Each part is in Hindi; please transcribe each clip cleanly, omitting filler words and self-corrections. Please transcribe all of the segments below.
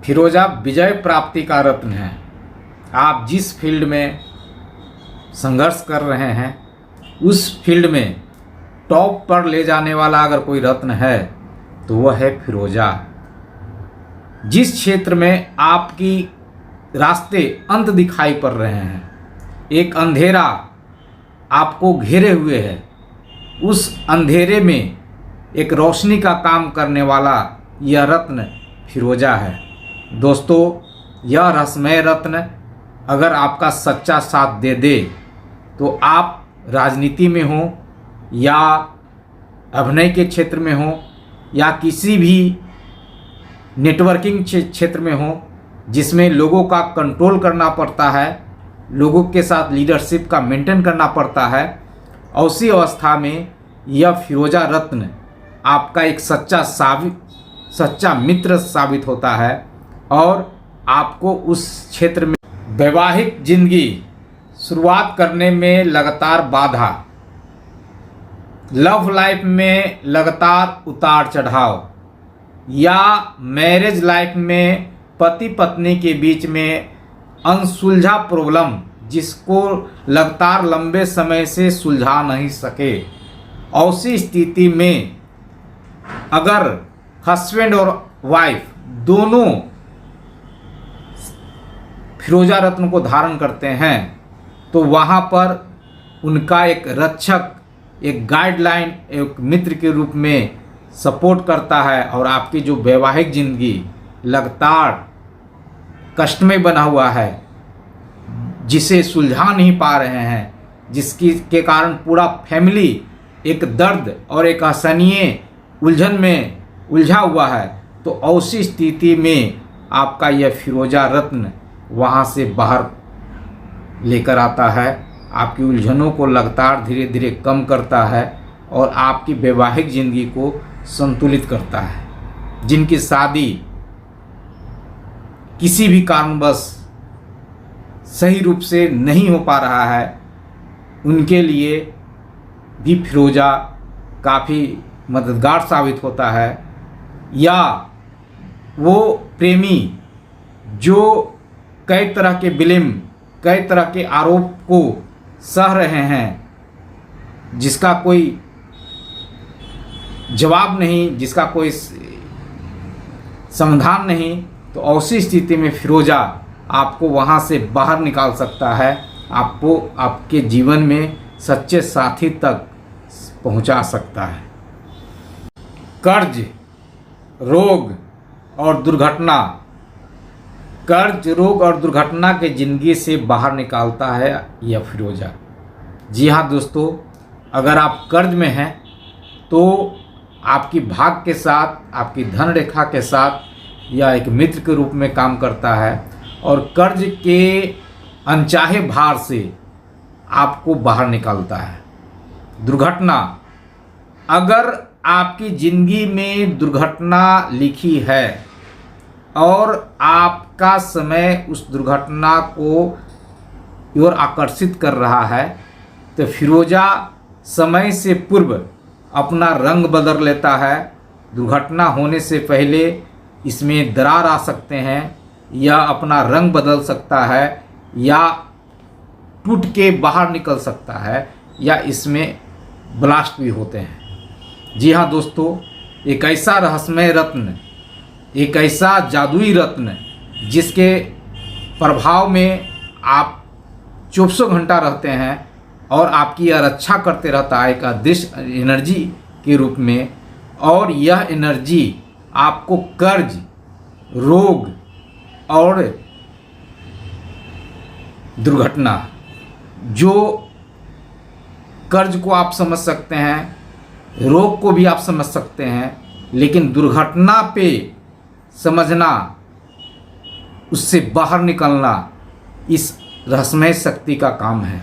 फिरोजा विजय प्राप्ति का रत्न है। आप जिस फील्ड में संघर्ष कर रहे हैं उस फील्ड में टॉप पर ले जाने वाला अगर कोई रत्न है तो वह है फिरोजा। जिस क्षेत्र में आपकी रास्ते अंत दिखाई पड़ रहे हैं, एक अंधेरा आपको घेरे हुए है, उस अंधेरे में एक रोशनी का काम करने वाला यह रत्न फिरोजा है। दोस्तों, यह रहस्यमय रत्न अगर आपका सच्चा साथ दे दे तो आप राजनीति में हो या अभिनय के क्षेत्र में हो या किसी भी नेटवर्किंग क्षेत्र में हो जिसमें लोगों का कंट्रोल करना पड़ता है, लोगों के साथ लीडरशिप का मेंटेन करना पड़ता है, ऐसी अवस्था में यह फिरोजा रत्न आपका एक सच्चा मित्र साबित होता है और आपको उस क्षेत्र में वैवाहिक जिंदगी शुरुआत करने में लगातार बाधा, लव लाइफ में लगातार उतार चढ़ाव या मैरिज लाइफ में पति पत्नी के बीच में अनसुलझा प्रॉब्लम जिसको लगातार लंबे समय से सुलझा नहीं सके, ऐसी स्थिति में अगर हस्बैंड और वाइफ दोनों फिरोजा रत्न को धारण करते हैं तो वहाँ पर उनका एक रक्षक, एक गाइडलाइन, एक मित्र के रूप में सपोर्ट करता है और आपकी जो वैवाहिक जिंदगी लगातार कष्टमय बना हुआ है, जिसे सुलझा नहीं पा रहे हैं, जिसकी के कारण पूरा फैमिली एक दर्द और एक असहनीय उलझन में उलझा हुआ है, तो ऐसी स्थिति में आपका यह फिरोजा रत्न वहाँ से बाहर लेकर आता है, आपकी उलझनों को लगातार धीरे धीरे कम करता है और आपकी वैवाहिक जिंदगी को संतुलित करता है। जिनकी शादी किसी भी कारणवश सही रूप से नहीं हो पा रहा है, उनके लिए भी फिरोजा काफ़ी मददगार साबित होता है। या वो प्रेमी जो कई तरह के ब्लेम, कई तरह के आरोप को सह रहे हैं, जिसका कोई जवाब नहीं, जिसका कोई समाधान नहीं, तो ऐसी स्थिति में फिरोजा आपको वहाँ से बाहर निकाल सकता है, आपको आपके जीवन में सच्चे साथी तक पहुँचा सकता है। कर्ज, रोग और दुर्घटना, कर्ज, रोग और दुर्घटना के ज़िंदगी से बाहर निकालता है यह फिरोजा। जी हाँ दोस्तों, अगर आप कर्ज में हैं तो आपकी भाग के साथ, आपकी धन रेखा के साथ यह एक मित्र के रूप में काम करता है और कर्ज के अनचाहे भार से आपको बाहर निकालता है। दुर्घटना, अगर आपकी ज़िंदगी में दुर्घटना लिखी है और आपका समय उस दुर्घटना को ओर आकर्षित कर रहा है, तो फिरोजा समय से पूर्व अपना रंग बदल लेता है। दुर्घटना होने से पहले इसमें दरार आ सकते हैं या अपना रंग बदल सकता है या टूट के बाहर निकल सकता है या इसमें ब्लास्ट भी होते हैं। जी हाँ दोस्तों, एक ऐसा रहस्यमय रत्न, एक ऐसा जादुई रत्न जिसके प्रभाव में आप 24 घंटा रहते हैं और आपकी यह रक्षा करते रहता है एक अदृश्य एनर्जी के रूप में, और यह एनर्जी आपको कर्ज, रोग और दुर्घटना, जो कर्ज को आप समझ सकते हैं, रोग को भी आप समझ सकते हैं, लेकिन दुर्घटना पे समझना, उससे बाहर निकलना इस रहस्यमय शक्ति का काम है,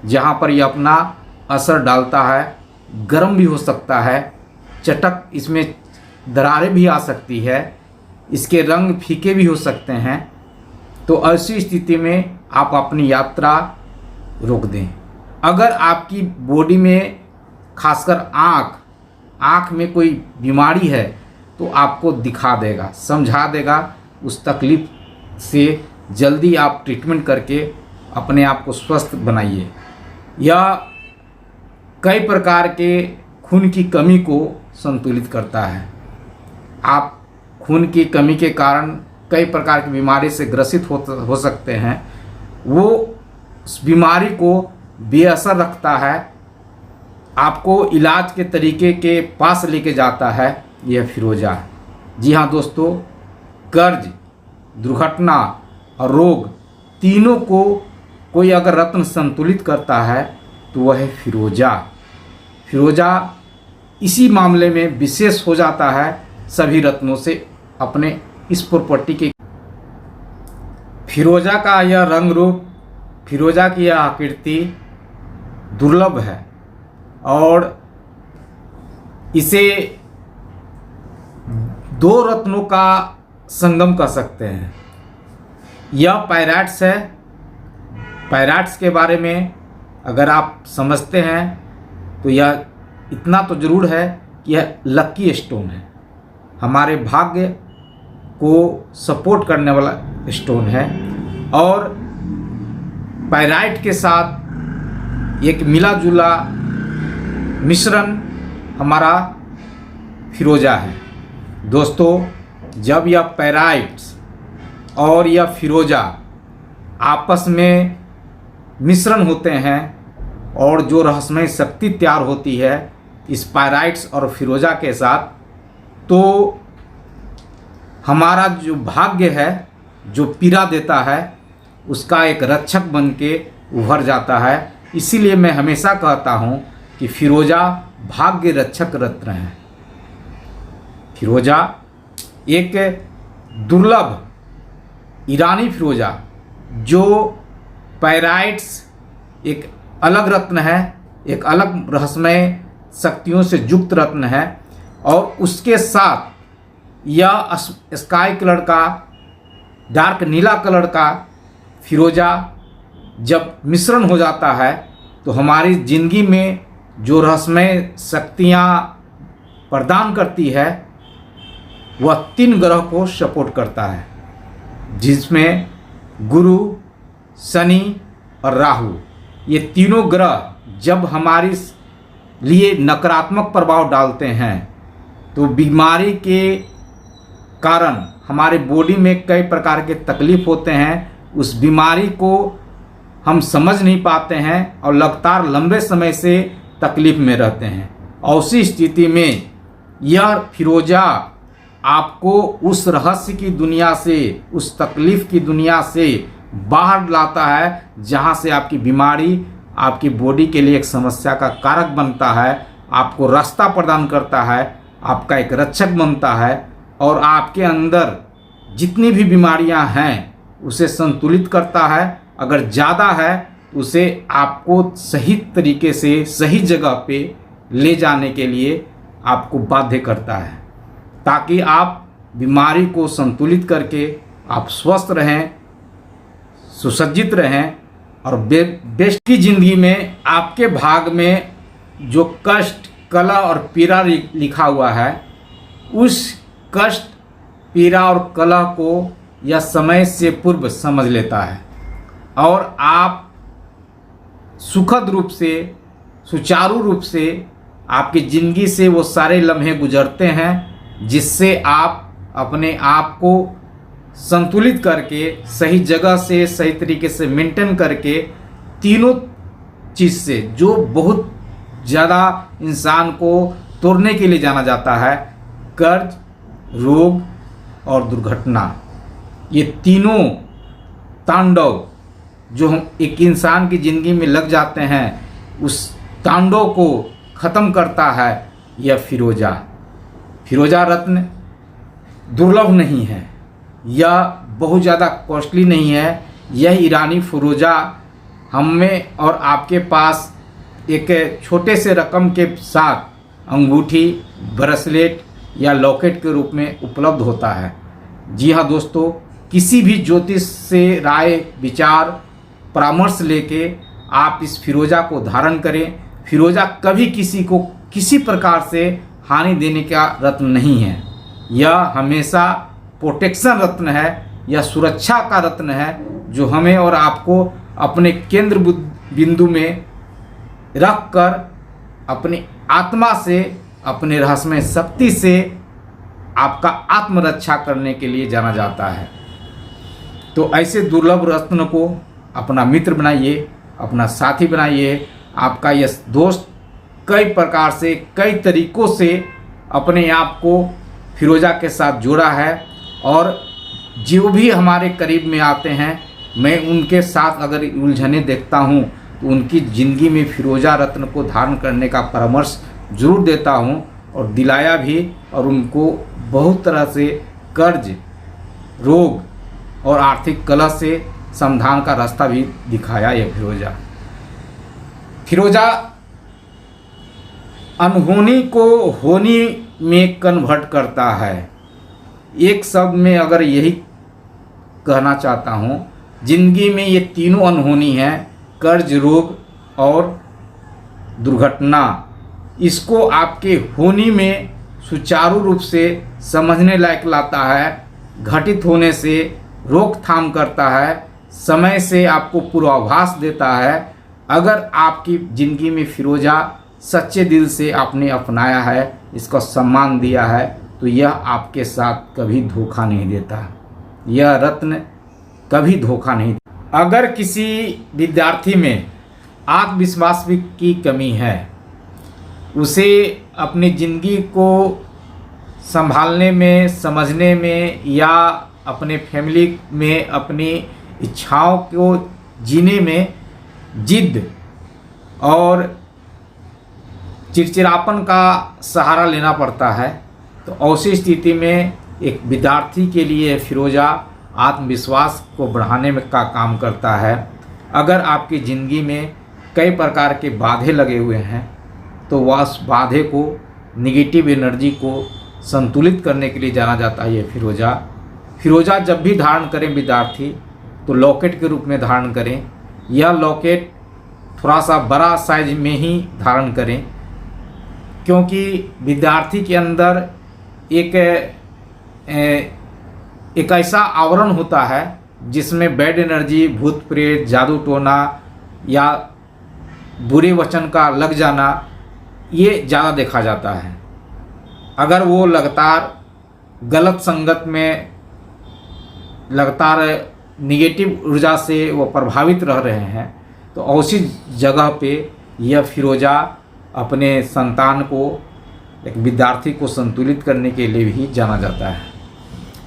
जहाँ पर यह अपना असर डालता है। गर्म भी हो सकता है, चटक, इसमें दरारें भी आ सकती है, इसके रंग फीके भी हो सकते हैं। तो ऐसी स्थिति में आप अपनी यात्रा रोक दें। अगर आपकी बॉडी में खासकर आँख में कोई बीमारी है तो आपको दिखा देगा, समझा देगा, उस तकलीफ़ से जल्दी आप ट्रीटमेंट करके अपने आप को स्वस्थ बनाइए। यह कई प्रकार के खून की कमी को संतुलित करता है। आप खून की कमी के कारण कई प्रकार की बीमारी से ग्रसित हो सकते हैं, वो उस बीमारी को बेअसर रखता है, आपको इलाज के तरीके के पास लेके जाता है यह फिरोजा। जी हाँ दोस्तों, कर्ज, दुर्घटना और रोग तीनों को कोई अगर रत्न संतुलित करता है तो वह है फिरोजा। फिरोजा इसी मामले में विशेष हो जाता है सभी रत्नों से अपने इस प्रॉपर्टी के। फिरोजा का यह रंग रूप, फिरोजा की यह आकृति दुर्लभ है और इसे दो रत्नों का संगम कर सकते हैं। यह पायराइट्स है। पायराइट्स के बारे में अगर आप समझते हैं तो यह इतना तो ज़रूर है कि यह लकी स्टोन है, हमारे भाग्य को सपोर्ट करने वाला स्टोन है। और पायराइट के साथ एक मिला जुला मिश्रण हमारा फिरोजा है। दोस्तों, जब यह पायराइट्स और यह फिरोजा आपस में मिश्रण होते हैं और जो रहस्यमय शक्ति तैयार होती है इस पायराइट्स और फिरोजा के साथ, तो हमारा जो भाग्य है, जो पीड़ा देता है, उसका एक रक्षक बन के उभर जाता है। इसीलिए मैं हमेशा कहता हूँ कि फिरोजा भाग्य रक्षक रत्न है। फिरोजा एक दुर्लभ ईरानी फिरोजा, जो पायराइट्स एक अलग रत्न है, एक अलग रहस्यमय शक्तियों से युक्त रत्न है, और उसके साथ यह स्काई कलर का, डार्क नीला कलर का फिरोजा जब मिश्रण हो जाता है तो हमारी ज़िंदगी में जो रहस्यमय शक्तियाँ प्रदान करती है वह 3 ग्रह को सपोर्ट करता है, जिसमें गुरु, शनि और राहु, ये तीनों ग्रह जब हमारे लिए नकारात्मक प्रभाव डालते हैं तो बीमारी के कारण हमारे बॉडी में कई प्रकार के तकलीफ होते हैं। उस बीमारी को हम समझ नहीं पाते हैं और लगातार लंबे समय से तकलीफ में रहते हैं। और उसी स्थिति में यह फिरोजा आपको उस रहस्य की दुनिया से, उस तकलीफ की दुनिया से बाहर लाता है, जहां से आपकी बीमारी आपकी बॉडी के लिए एक समस्या का कारक बनता है, आपको रास्ता प्रदान करता है, आपका एक रक्षक बनता है और आपके अंदर जितनी भी बीमारियां हैं उसे संतुलित करता है। अगर ज़्यादा है तो उसे आपको सही तरीके से सही जगह पे ले जाने के लिए आपको बाध्य करता है, ताकि आप बीमारी को संतुलित करके आप स्वस्थ रहें, सुसज्जित रहें और बेस्ट की ज़िंदगी में आपके भाग में जो कष्ट, कलह और पीड़ा लिखा हुआ है, उस कष्ट, पीड़ा और कलह को यह समय से पूर्व समझ लेता है और आप सुखद रूप से, सुचारू रूप से आपकी ज़िंदगी से वो सारे लम्हे गुजरते हैं, जिससे आप अपने आप को संतुलित करके सही जगह से, सही तरीके से मेंटेन करके तीनों चीज़ से, जो बहुत ज़्यादा इंसान को तोड़ने के लिए जाना जाता है, कर्ज, रोग और दुर्घटना, ये तीनों तांडव जो हम एक इंसान की ज़िंदगी में लग जाते हैं, उस तांडव को ख़त्म करता है यह फिरोजा। फिरोजा रत्न दुर्लभ नहीं है, यह बहुत ज़्यादा कॉस्टली नहीं है। यह ईरानी फिरोजा हमें और आपके पास एक छोटे से रकम के साथ अंगूठी, ब्रेसलेट या लॉकेट के रूप में उपलब्ध होता है। जी हाँ दोस्तों, किसी भी ज्योतिष से राय, विचार, परामर्श लेके आप इस फिरोजा को धारण करें। फिरोजा कभी किसी को किसी प्रकार से हानि देने का रत्न नहीं है। यह हमेशा प्रोटेक्शन रत्न है, यह सुरक्षा का रत्न है, जो हमें और आपको अपने केंद्र बिंदु में रख कर अपनी आत्मा से, अपने रहस्यमय शक्ति से आपका आत्मरक्षा करने के लिए जाना जाता है। तो ऐसे दुर्लभ रत्न को अपना मित्र बनाइए, अपना साथी बनाइए। आपका यह दोस्त कई प्रकार से, कई तरीक़ों से अपने आप को फिरोजा के साथ जोड़ा है, और जो भी हमारे करीब में आते हैं, मैं उनके साथ अगर उलझने देखता हूँ तो उनकी ज़िंदगी में फिरोजा रत्न को धारण करने का परामर्श ज़रूर देता हूँ, और दिलाया भी, और उनको बहुत तरह से कर्ज, रोग और आर्थिक कलह से समाधान का रास्ता भी दिखाया यह फिरोजा अनहोनी को होनी में कन्वर्ट करता है। एक शब्द में अगर यही कहना चाहता हूँ, जिंदगी में ये तीनों अनहोनी हैं, कर्ज, रोग और दुर्घटना, इसको आपके होनी में सुचारू रूप से समझने लायक लाता है, घटित होने से रोकथाम करता है, समय से आपको पूर्वाभास देता है। अगर आपकी ज़िंदगी में फिरोजा सच्चे दिल से आपने अपनाया है, इसका सम्मान दिया है, तो यह आपके साथ कभी धोखा नहीं देता। यह रत्न कभी धोखा नहीं देता। अगर किसी विद्यार्थी में आत्मविश्वास की कमी है, उसे अपनी ज़िंदगी को संभालने में, समझने में, या अपने फैमिली में अपनी इच्छाओं को जीने में जिद और चिड़चिड़ापन का सहारा लेना पड़ता है, तो ऐसी स्थिति में एक विद्यार्थी के लिए फिरोजा आत्मविश्वास को बढ़ाने में का काम करता है। अगर आपकी ज़िंदगी में कई प्रकार के बाधे लगे हुए हैं, तो वह उस बाधे को, निगेटिव एनर्जी को संतुलित करने के लिए जाना जाता है ये फिरोजा जब भी धारण करें विद्यार्थी, तो लॉकेट के रूप में धारण करें। यह लॉकेट थोड़ा सा बड़ा साइज में ही धारण करें, क्योंकि विद्यार्थी के अंदर एक ऐसा आवरण होता है जिसमें बैड एनर्जी, भूत प्रेत, जादू टोना या बुरे वचन का लग जाना, ये ज़्यादा देखा जाता है। अगर वो लगातार गलत संगत में, लगातार निगेटिव ऊर्जा से वो प्रभावित रह रहे हैं, तो ऐसी जगह पे यह फिरोजा अपने संतान को, एक विद्यार्थी को संतुलित करने के लिए भी जाना जाता है।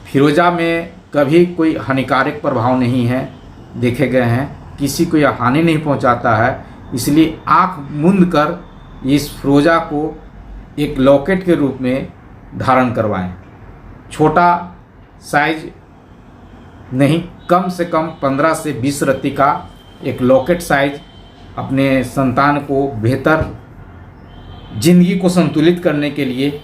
फिरोजा में कभी कोई हानिकारक प्रभाव नहीं है देखे गए हैं, किसी को यह हानि नहीं पहुंचाता है। इसलिए आँख मूंद कर इस फिरोजा को एक लॉकेट के रूप में धारण करवाएं। छोटा साइज नहीं, कम से कम 15 से 20 रत्ती का एक लॉकेट साइज अपने संतान को बेहतर जिंदगी को संतुलित करने के लिए,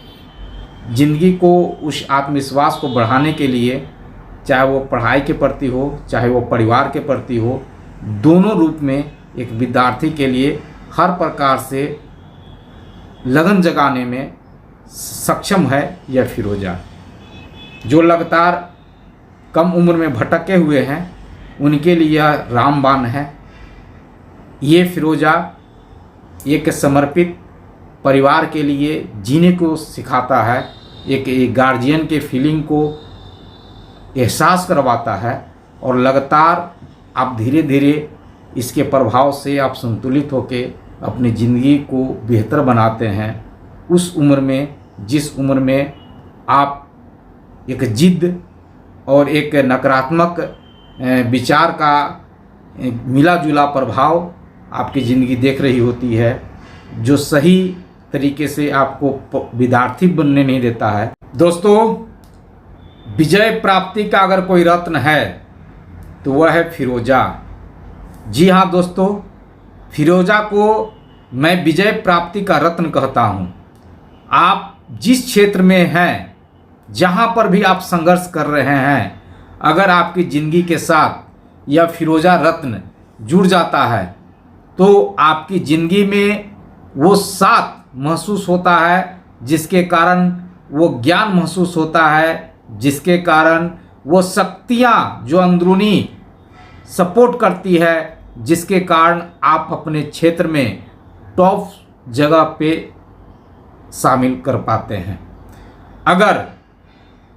जिंदगी को उस आत्मविश्वास को बढ़ाने के लिए, चाहे वो पढ़ाई के प्रति हो, चाहे वो परिवार के प्रति हो, दोनों रूप में एक विद्यार्थी के लिए हर प्रकार से लगन जगाने में सक्षम है यह फिरोजा। जो लगातार कम उम्र में भटके हुए हैं, उनके लिए यह रामबाण है। ये फिरोजा एक समर्पित परिवार के लिए जीने को सिखाता है, एक गार्जियन के फीलिंग को एहसास करवाता है, और लगातार आप धीरे धीरे इसके प्रभाव से आप संतुलित होकर अपनी ज़िंदगी को बेहतर बनाते हैं। उस उम्र में, जिस उम्र में आप एक जिद और एक नकारात्मक विचार का मिला जुला प्रभाव आपकी ज़िंदगी देख रही होती है, जो सही तरीके से आपको विद्यार्थी बनने नहीं देता है। दोस्तों, विजय प्राप्ति का अगर कोई रत्न है तो वह है फिरोजा। जी हाँ दोस्तों, फिरोजा को मैं विजय प्राप्ति का रत्न कहता हूँ। आप जिस क्षेत्र में हैं, जहाँ पर भी आप संघर्ष कर रहे हैं, अगर आपकी ज़िंदगी के साथ यह फिरोजा रत्न जुड़ जाता है, तो आपकी ज़िंदगी में वो साथ महसूस होता है, जिसके कारण वो ज्ञान महसूस होता है, जिसके कारण वो शक्तियाँ जो अंदरूनी सपोर्ट करती है, जिसके कारण आप अपने क्षेत्र में टॉप जगह पे शामिल कर पाते हैं। अगर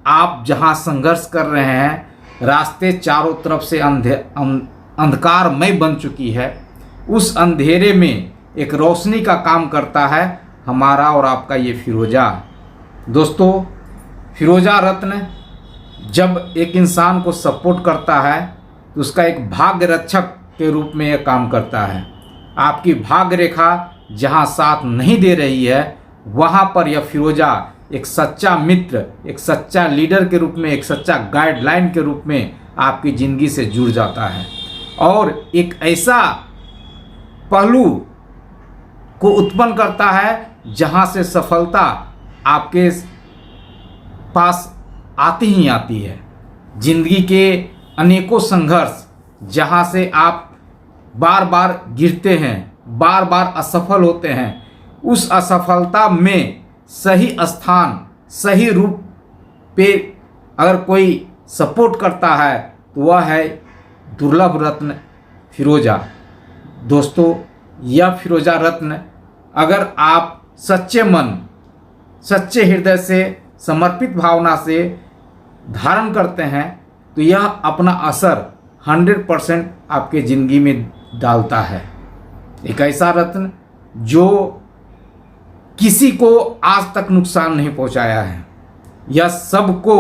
आप जहां संघर्ष कर रहे हैं, रास्ते चारों तरफ से अंधकारमय बन चुकी है, उस अंधेरे में एक रोशनी का काम करता है हमारा और आपका ये फिरोजा। दोस्तों, फिरोजा रत्न जब एक इंसान को सपोर्ट करता है तो उसका एक भाग्य रक्षक के रूप में यह काम करता है। आपकी भाग्य रेखा जहां साथ नहीं दे रही है, वहां पर यह फिरोजा एक सच्चा मित्र, एक सच्चा लीडर के रूप में, एक सच्चा गाइडलाइन के रूप में आपकी ज़िंदगी से जुड़ जाता है और एक ऐसा पहलू को उत्पन्न करता है जहां से सफलता आपके पास आती ही आती है। जिंदगी के अनेकों संघर्ष जहां से आप बार बार गिरते हैं, बार बार असफल होते हैं, उस असफलता में सही स्थान, सही रूप पे अगर कोई सपोर्ट करता है तो वह है दुर्लभ रत्न फिरोजा। दोस्तों, यह फिरोजा रत्न अगर आप सच्चे मन, सच्चे हृदय से, समर्पित भावना से धारण करते हैं तो यह अपना असर 100% आपके ज़िंदगी में डालता है। एक ऐसा रत्न जो किसी को आज तक नुकसान नहीं पहुंचाया है, यह सबको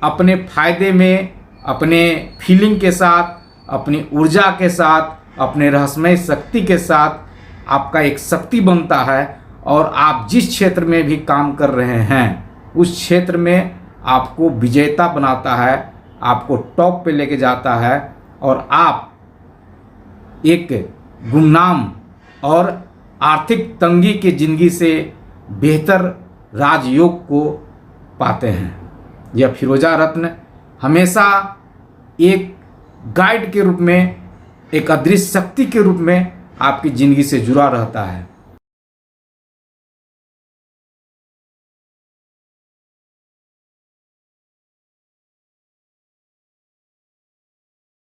अपने फायदे में, अपने फीलिंग के साथ, अपनी ऊर्जा के साथ, अपने रहस्यमय शक्ति के साथ आपका एक शक्ति बनता है और आप जिस क्षेत्र में भी काम कर रहे हैं उस क्षेत्र में आपको विजेता बनाता है, आपको टॉप पे लेके जाता है और आप एक गुमनाम और आर्थिक तंगी की ज़िंदगी से बेहतर राजयोग को पाते हैं। यह फिरोजा रत्न हमेशा एक गाइड के रूप में, एक अदृश्य शक्ति के रूप में आपकी ज़िंदगी से जुड़ा रहता है।